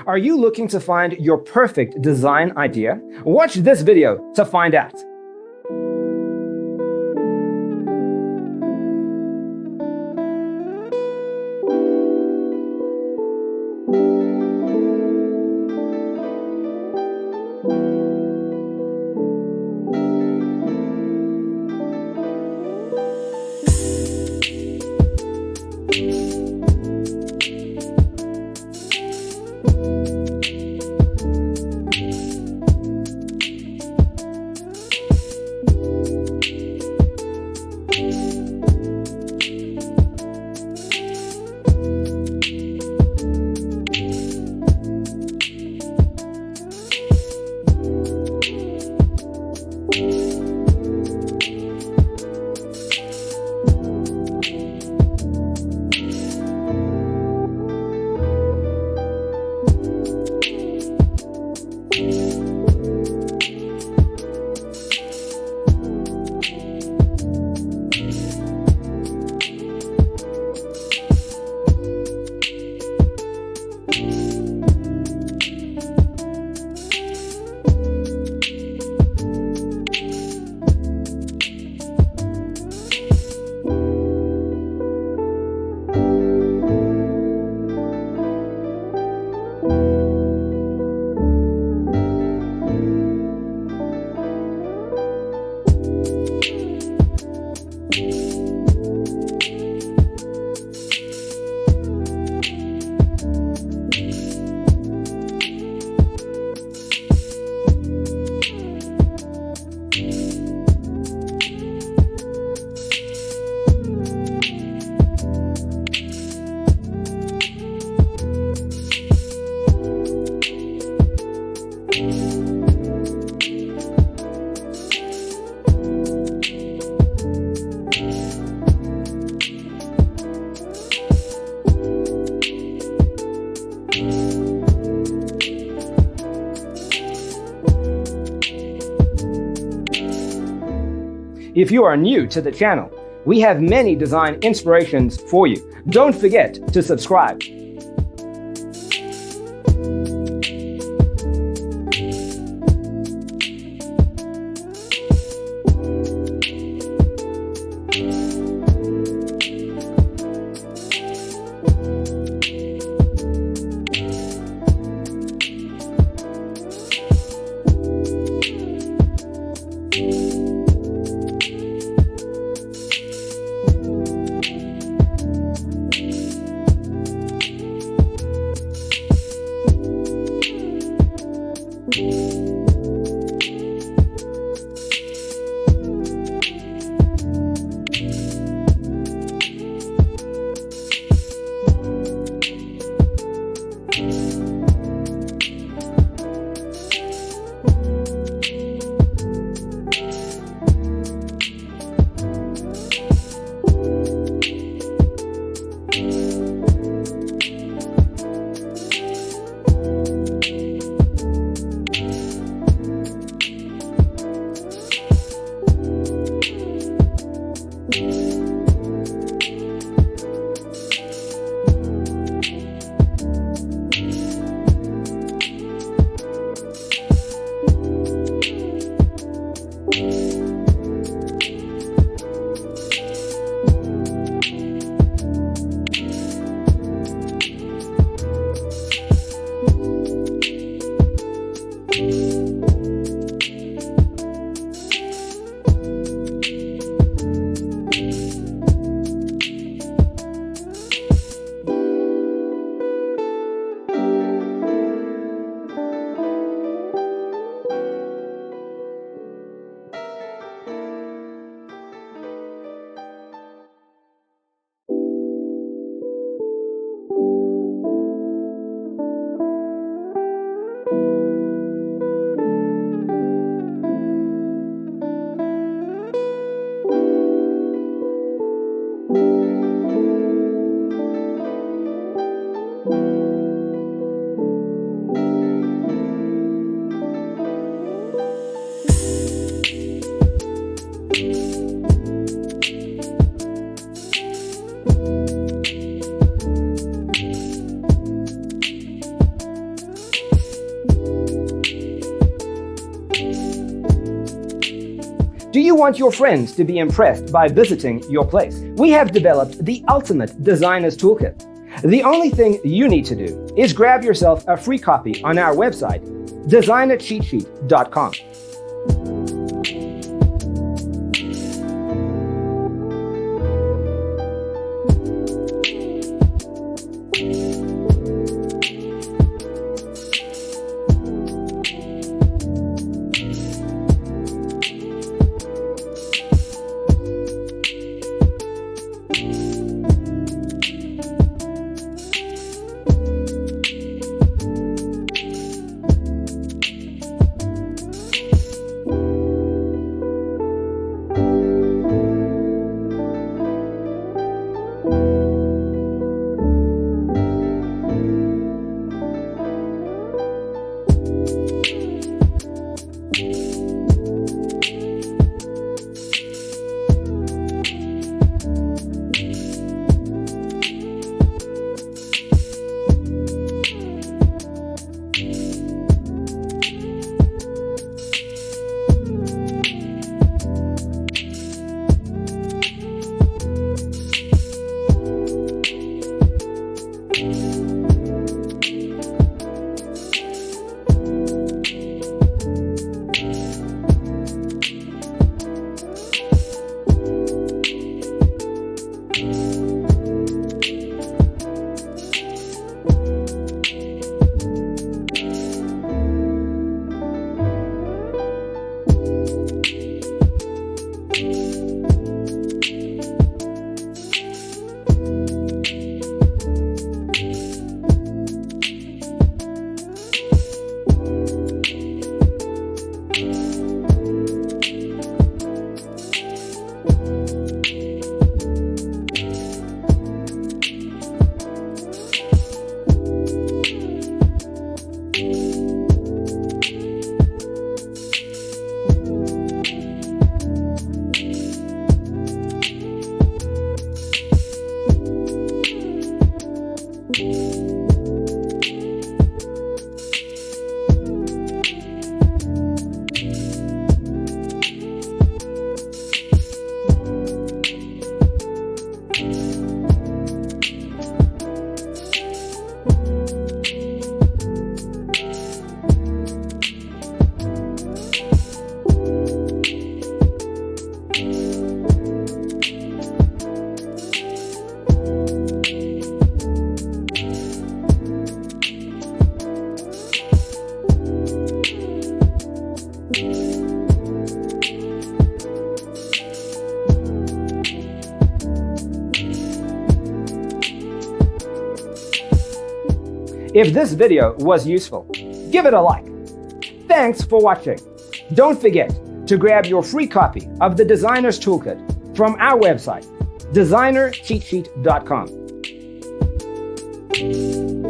Are you looking to find your perfect design idea? Watch this video to find out. If you are new to the channel, we have many design inspirations for you. Don't forget to subscribe. Do you want your friends to be impressed by visiting your place? We have developed the ultimate designer's toolkit. The only thing you need to do is grab yourself a free copy on our website, designercheatsheet.com. If this video was useful, give it a like. Thanks for watching. Don't forget to grab your free copy of the Designer's Toolkit from our website, designercheatsheet.com.